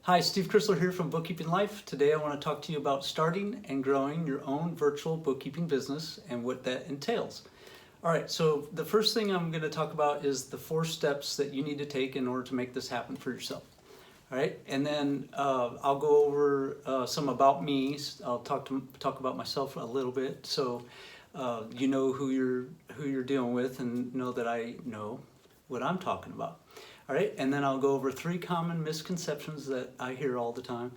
Hi, Steve Chrysler here from Bookkeeping Life. Today I want to talk to you about starting and growing your own virtual bookkeeping business and what that entails. All right, so the first thing I'm going to talk about is the 4 steps that you need to take in order to make this happen for yourself. All right, and then I'll go over some about me. I'll talk about myself a little bit, so you know who you're dealing with, and know that I know what I'm talking about. All right, and then I'll go over 3 common misconceptions that I hear all the time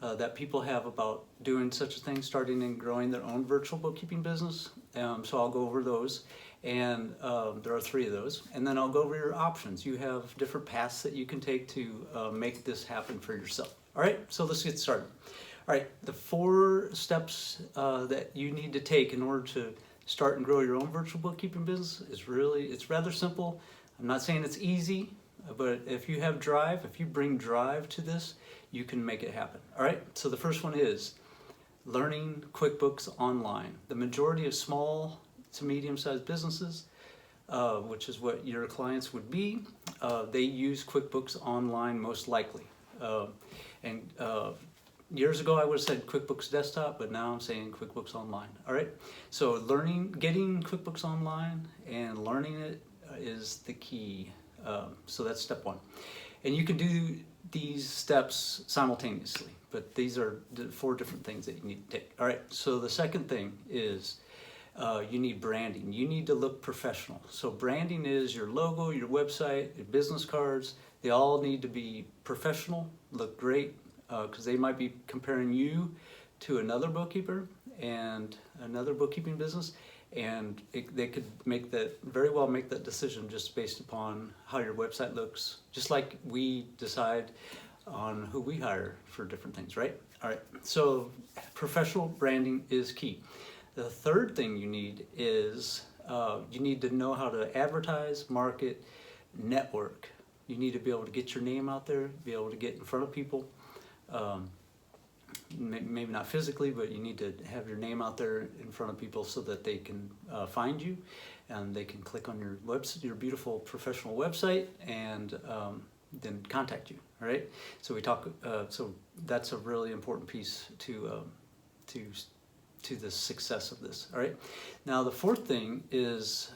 that people have about doing such a thing, starting and growing their own virtual bookkeeping business. So I'll go over those, and there are 3 of those. And then I'll go over your options. You have different paths that you can take to make this happen for yourself. All right, so let's get started. All right, the 4 steps that you need to take in order to start and grow your own virtual bookkeeping business it's rather simple. I'm not saying it's easy, but if you have drive, if you bring drive to this, you can make it happen. All right, so the first one is learning QuickBooks online. The majority of small to medium-sized businesses, which is what your clients would be, they use QuickBooks online most likely. Years ago I would have said QuickBooks Desktop, but now I'm saying QuickBooks Online. All right, so getting QuickBooks Online and learning it is the key. So that's step 1. And you can do these steps simultaneously, but these are 4 different things that you need to take. All right, so the second thing is you need branding. You need to look professional. So branding is your logo, your website, your business cards. They all need to be professional, look great, because they might be comparing you to another bookkeeper and another bookkeeping business, and they could very well make that decision just based upon how your website looks, just like we decide on who we hire for different things, right? All right, so professional branding is key. The third thing you need is you need to know how to advertise, market, network. You need to be able to get your name out there, be able to get in front of people. Maybe not physically, but you need to have your name out there in front of people so that they can find you, and they can click on your website, your beautiful professional website, and then contact you. All right. So so that's a really important piece to the success of this. All right. Now the 4th thing is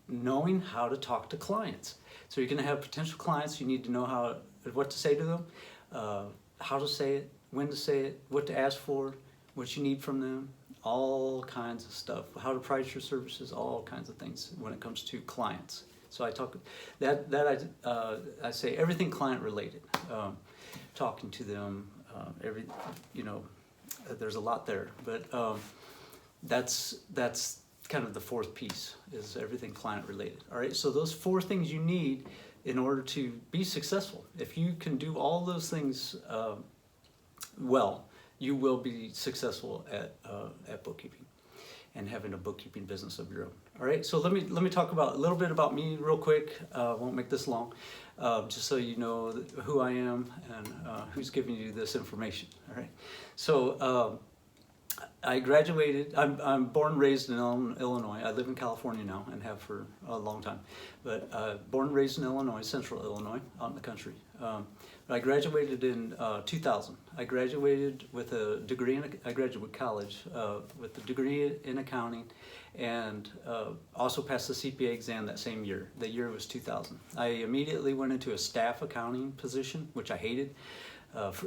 knowing how to talk to clients. So you're going to have potential clients. You need to know what to say to them, how to say it, when to say it, what to ask for, what you need from them, all kinds of stuff, how to price your services, all kinds of things when it comes to clients. So I say everything client related, talking to them, there's a lot there, but that's kind of the 4th piece, is everything client related. All right, so those 4 things you need in order to be successful. If you can do all those things well, you will be successful at bookkeeping and having a bookkeeping business of your own. All right, so let me talk about a little bit about me real quick. Won't make this long, just so you know who I am and who's giving you this information. All right, so I graduated. I'm born and raised in Illinois. I live in California now and have for a long time. But born and raised in Illinois, central Illinois, out in the country. But I graduated in 2000. I graduated with a degree I graduated college with a degree in accounting, and also passed the CPA exam that same year. The year was 2000. I immediately went into a staff accounting position, which I hated.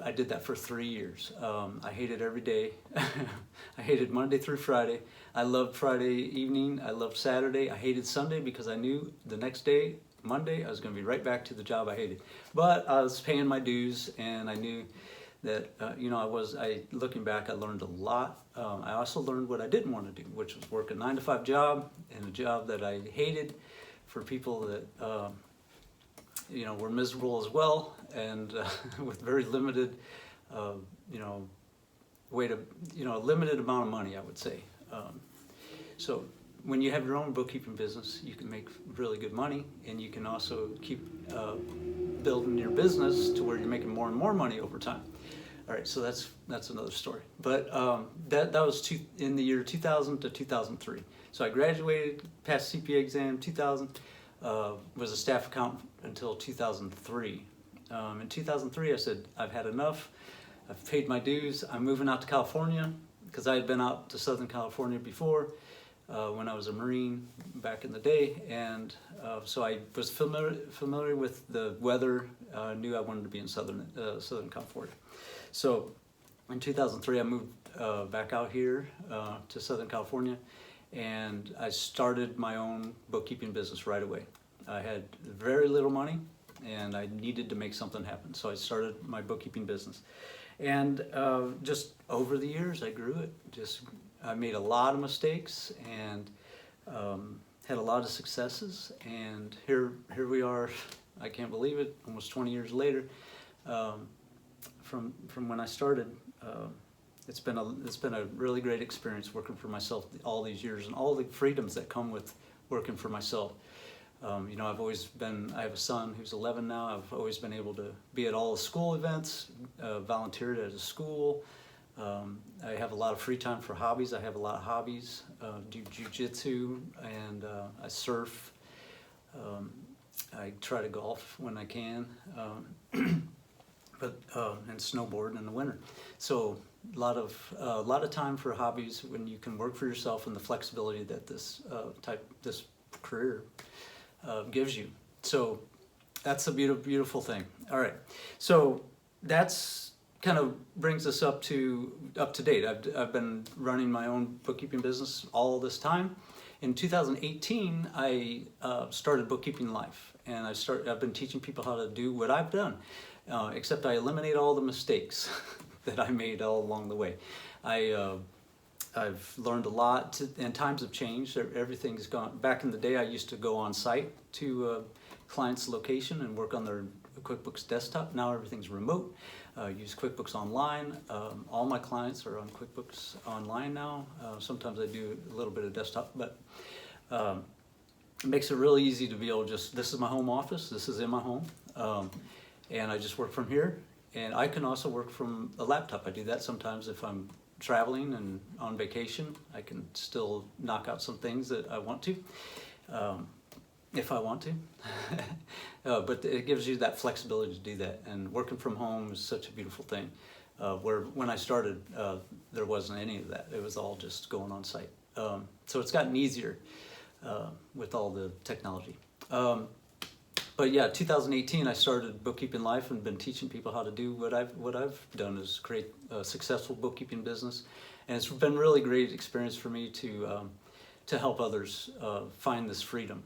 I did that for 3 years. I hated every day. I hated Monday through Friday. I loved Friday evening. I loved Saturday. I hated Sunday because I knew the next day, Monday, I was going to be right back to the job I hated. But I was paying my dues, and I knew that, looking back, I learned a lot. I also learned what I didn't want to do, which was work a 9-to-5 job, and a job that I hated, for people that were miserable as well, and with very limited, limited amount of money, I would say. So when you have your own bookkeeping business, you can make really good money, and you can also keep building your business to where you're making more and more money over time. All right, so that's another story. But that was in the year 2000 to 2003. So I graduated, passed CPA exam 2000, was a staff accountant until 2003. In 2003, I said, I've had enough. I've paid my dues. I'm moving out to California, because I had been out to Southern California before when I was a Marine back in the day. And so I was familiar with the weather, knew I wanted to be in Southern California. So in 2003, I moved back out here to Southern California, and I started my own bookkeeping business right away. I had very little money, and I needed to make something happen. So I started my bookkeeping business. And just over the years, I grew it. I made a lot of mistakes and had a lot of successes. And here we are. I can't believe it. Almost 20 years later, from when I started. It's been a really great experience working for myself all these years, and all the freedoms that come with working for myself. You know, I have a son who's 11 now. I've always been able to be at all the school events, volunteered at a school. I have a lot of free time for hobbies. I have a lot of hobbies, do jujitsu, and I surf. I try to golf when I can, and snowboard in the winter. So a lot of time for hobbies when you can work for yourself, and the flexibility that this career gives you. So that's a beautiful thing. All right, so that's kind of brings us up to date. I've been running my own bookkeeping business all this time. In 2018, I started BookkeepingLife, and I've been teaching people how to do what I've done, except I eliminate all the mistakes that I made all along the way. I've learned a lot, and times have changed. Everything's gone. Back in the day, I used to go on site to a client's location and work on their QuickBooks desktop. Now everything's remote. Use QuickBooks Online. All my clients are on QuickBooks Online now. Sometimes I do a little bit of desktop, but it makes it really easy to be able to this is my home office, this is in my home, and I just work from here. And I can also work from a laptop. I do that sometimes if I'm traveling and on vacation. I can still knock out some things that I want to, if I want to. But it gives you that flexibility to do that. And working from home is such a beautiful thing. Where when I started, there wasn't any of that. It was all just going on site. So it's gotten easier with all the technology. But yeah, 2018 I started BookkeepingLife and been teaching people how to do what I've done is create a successful bookkeeping business, and it's been really great experience for me to help others find this freedom.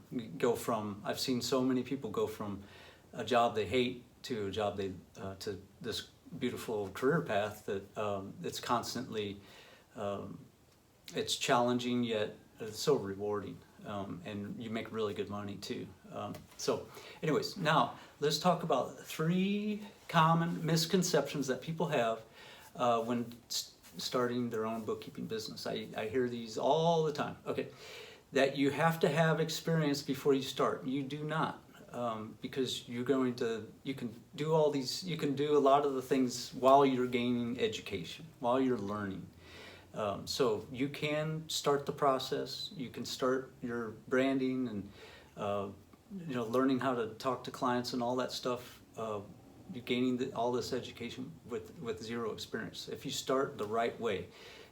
I've seen so many people go from a job they hate to a job to this beautiful career path that it's constantly it's challenging, yet it's so rewarding. And you make really good money too. So anyways, now let's talk about 3 common misconceptions that people have when starting their own bookkeeping business. I hear these all the time. Okay, that you have to have experience before you start. You do not, because you can do a lot of the things while you're gaining education, while you're learning. So you can start the process. You can start your branding and learning how to talk to clients and all that stuff. You're gaining all this education with zero experience. If you start the right way,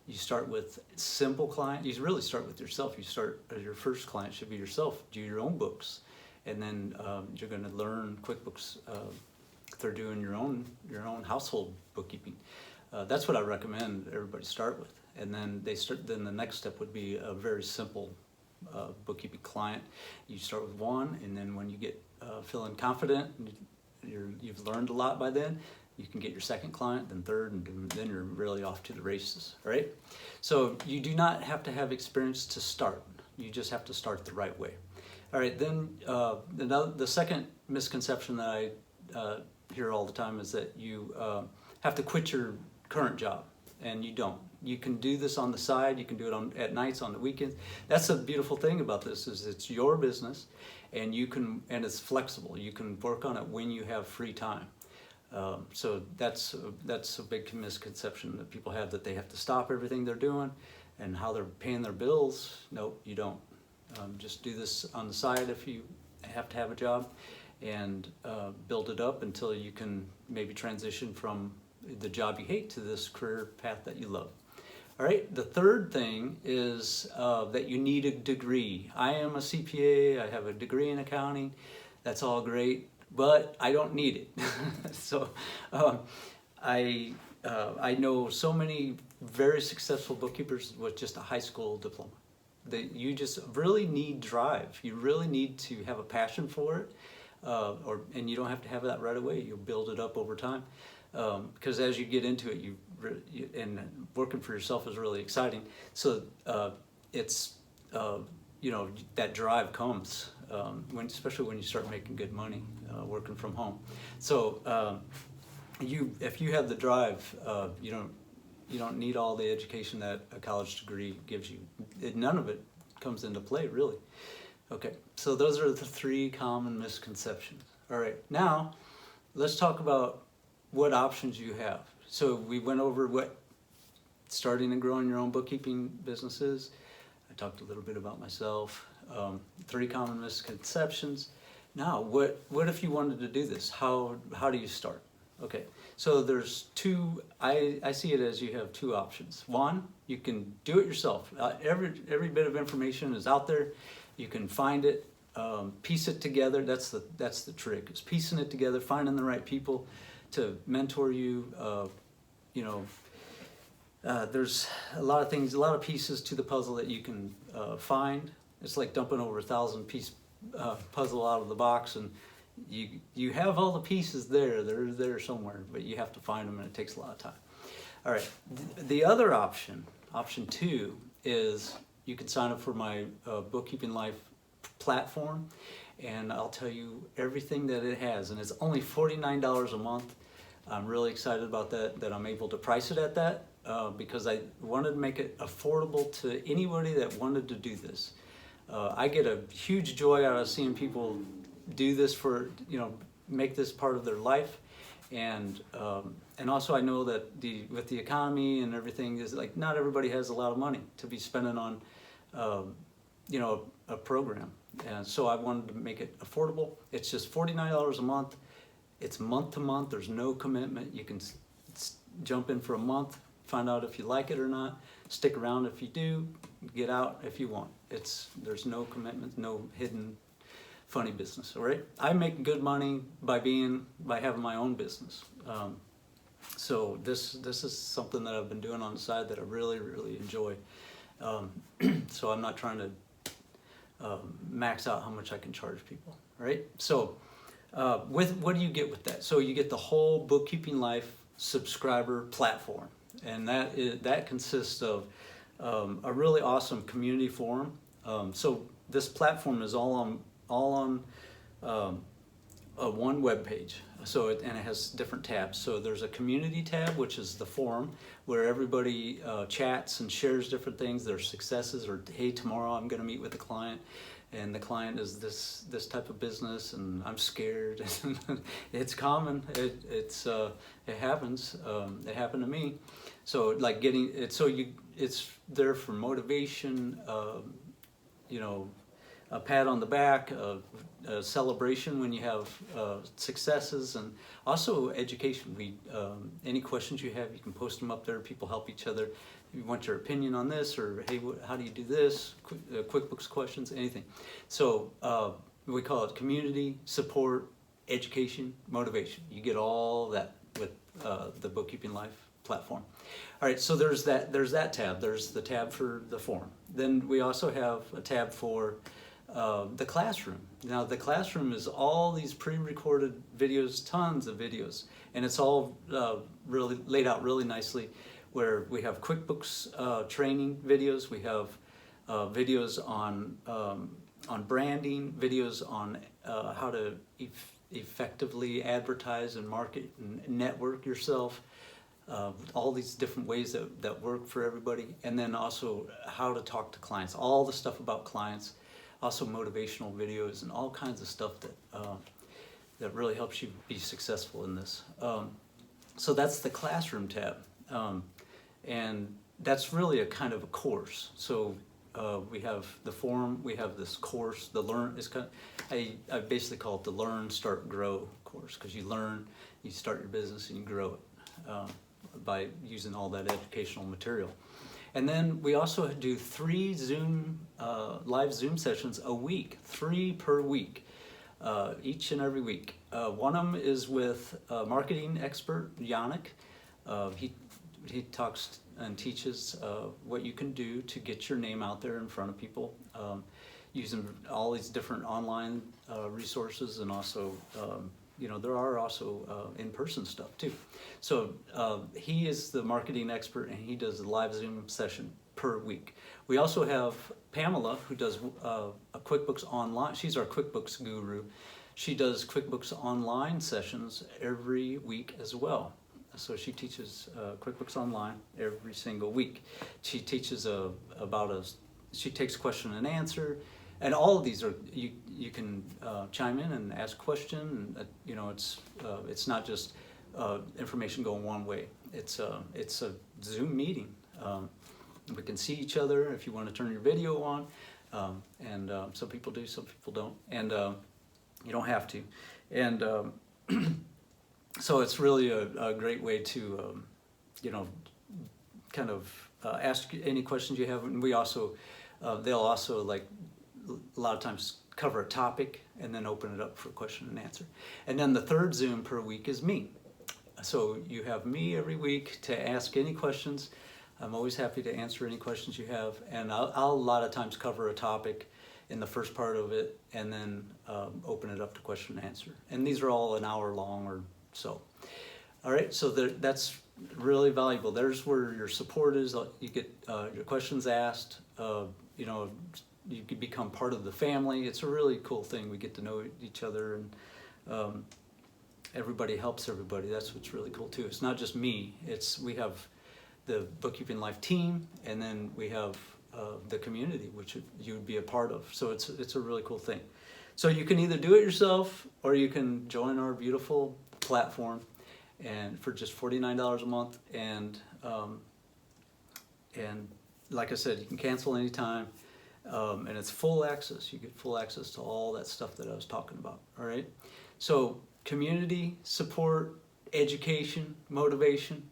you start with simple client. You really start with yourself. Your first client should be yourself. Do your own books, and then you're going to learn QuickBooks through doing your own household bookkeeping. That's what I recommend everybody start with. And then then the next step would be a very simple bookkeeping client. You start with one, and then when you get feeling confident, you've learned a lot by then, you can get your second client, then third, and then you're really off to the races, all right? So you do not have to have experience to start. You just have to start the right way. All right, then the second misconception that I hear all the time is that you have to quit your current job, and you don't. You can do this on the side. You can do it at nights, on the weekends. That's the beautiful thing about this is it's your business, and it's flexible. You can work on it when you have free time. So that's a big misconception that people have, that they have to stop everything they're doing and how they're paying their bills. Nope, you don't. Just do this on the side if you have to have a job, and build it up until you can maybe transition from the job you hate to this career path that you love. All right, the third thing is that you need a degree. I am a CPA, I have a degree in accounting, that's all great, but I don't need it. So I know so many very successful bookkeepers with just a high school diploma. You just really need drive. You really need to have a passion for it, and you don't have to have that right away. You'll build it up over time, because as you get into it, and working for yourself is really exciting. So it's that drive comes especially when you start making good money working from home. So if you have the drive, you don't need all the education that a college degree gives you. None of it comes into play, really. Okay, so those are the 3 common misconceptions. All right, now let's talk about what options you have. So we went over what starting and growing your own bookkeeping business is. I talked a little bit about myself. 3 common misconceptions. Now, what if you wanted to do this? How do you start? Okay, so there's 2, I see it as you have 2 options. One, you can do it yourself. Every bit of information is out there. You can find it, piece it together. That's the trick, is piecing it together, finding the right people to mentor you. There's a lot of things, a lot of pieces to the puzzle that you can find. It's like dumping over 1,000-piece puzzle out of the box, and you have all the pieces there. They're there somewhere, but you have to find them, and it takes a lot of time. All right, the other option 2, is you can sign up for my Bookkeeping Life platform, and I'll tell you everything that it has, and it's only $49 a month. I'm really excited about that I'm able to price it at that, because I wanted to make it affordable to anybody that wanted to do this. I get a huge joy out of seeing people do this make this part of their life, and also I know that with the economy and everything, is like not everybody has a lot of money to be spending on a program, and so I wanted to make it affordable. It's just $49 a month. It's month to month. There's no commitment. You can jump in for a month, find out if you like it or not, stick around if you do, get out if you want. There's no commitment, no hidden funny business. All right, I make good money by having my own business. So this is something that I've been doing on the side that I really, really enjoy. So I'm not trying to max out how much I can charge people. All right, so what do you get with that? So you get the whole Bookkeeping Life subscriber platform, and that consists of a really awesome community forum. So this platform is all on one web page. So it has different tabs. So there's a community tab, which is the forum, where everybody chats and shares different things, their successes, or hey, tomorrow I'm going to meet with a client, and the client is this type of business, and I'm scared. It's common. It happens. It happened to me. So like getting it. So it's there for motivation. A pat on the back, a celebration when you have successes, and also education. Any questions you have, you can post them up there. People help each other. If you want your opinion on this, or hey, how do you do this? QuickBooks questions, anything. So we call it community, support, education, motivation. You get all that with the Bookkeeping Life platform. All right, so there's that tab. There's the tab for the forum. Then we also have a tab for the classroom. Now the classroom is all these pre-recorded videos, tons of videos, and it's all really laid out really nicely, where we have QuickBooks training videos, we have videos on branding, videos on how to effectively advertise and market and network yourself, all these different ways that work for everybody, and then also how to talk to clients, all the stuff about clients, also motivational videos and all kinds of stuff that really helps you be successful in this. So that's the classroom tab, and that's really a kind of a course. So We have the forum, we have this course, the learn, it's kind of, I basically call it the learn, start, grow course, because you learn, you start your business and you grow it by using all that educational material. And then we also do 3 live Zoom sessions a week, 3 per week, each and every week. One of them is with marketing expert Yannick. He talks and teaches what you can do to get your name out there in front of people, using all these different online resources, and also there are also in-person stuff too. So he is the marketing expert, and he does a live Zoom session per week. We also have Pamela, who does a QuickBooks Online. She's our QuickBooks guru. She does QuickBooks Online sessions every week as well. So she teaches QuickBooks Online every single week. She teaches she takes question and answer, and all of these are, you can chime in and ask a question. It's not just information going one way. It's a Zoom meeting. We can see each other if you want to turn your video on, and some people do, some people don't, and you don't have to. And so it's really a great way to, kind of ask any questions you have. And we also, they'll also, like, a lot of times cover a topic and then open it up for question and answer. And then the 3rd Zoom per week is me. So you have me every week to ask any questions. I'm always happy to answer any questions you have. And I'll a lot of times cover a topic in the first part of it, and then open it up to question and answer. And these are all an hour long or so. All right, so that's really valuable. There's where your support is. You get your questions asked. You can become part of the family. It's a really cool thing. We get to know each other, and everybody helps everybody. That's what's really cool too. It's not just me. We have the Bookkeeping Life team, and then we have the community, which you would be a part of. So it's a really cool thing. So you can either do it yourself, or you can join our beautiful platform, and for just $49 a month, and like I said, you can cancel anytime, and it's full access. You get full access to all that stuff that I was talking about. All right, so community support, education, motivation,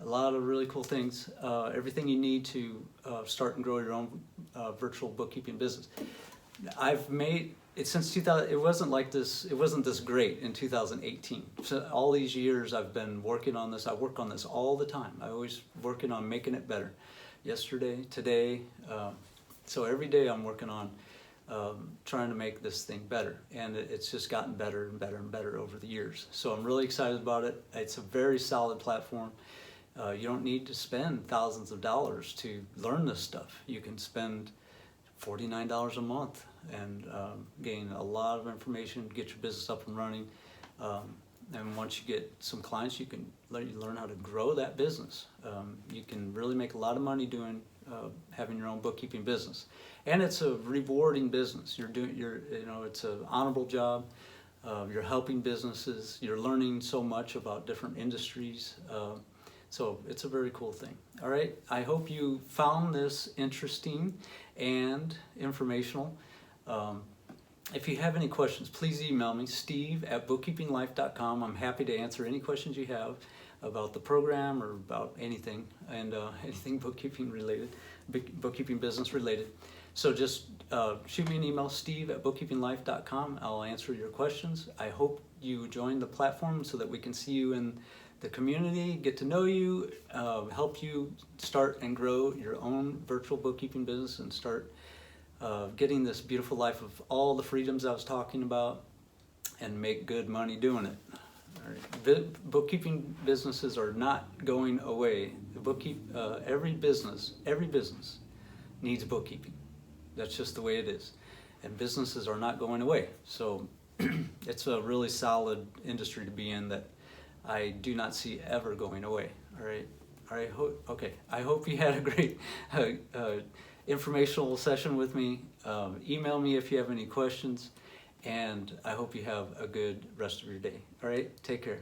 a lot of really cool things. Everything you need to start and grow your own virtual bookkeeping business. I've made it since 2000. It wasn't like this. It wasn't this great in 2018. So all these years I've been working on this. I work on this all the time. I always working on making it better. Yesterday, today, so every day I'm working on trying to make this thing better, and it's just gotten better and better and better over the years. So I'm really excited about it. It's a very solid platform. You don't need to spend thousands of dollars to learn this stuff. You can spend $49 a month and gain a lot of information, get your business up and running. And once you get some clients, you can learn how to grow that business. You can really make a lot of money doing having your own bookkeeping business, and it's a rewarding business. It's an honorable job. You're helping businesses. You're learning so much about different industries. So it's a very cool thing. All right, I hope you found this interesting and informational. If you have any questions, please email me, steve@bookkeepinglife.com. I'm happy to answer any questions you have about the program or about anything, and anything bookkeeping related, bookkeeping business related. So just shoot me an email, steve@bookkeepinglife.com. I'll answer your questions. I hope you join the platform so that we can see you in the community, get to know you, help you start and grow your own virtual bookkeeping business, and start getting this beautiful life of all the freedoms I was talking about, and make good money doing it. All right. Bookkeeping businesses are not going away. Every business needs bookkeeping. That's just the way it is. And businesses are not going away. So it's a really solid industry to be in that I do not see ever going away. All right. I hope you had a great informational session with me. Email me if you have any questions, and I hope you have a good rest of your day. All right, take care.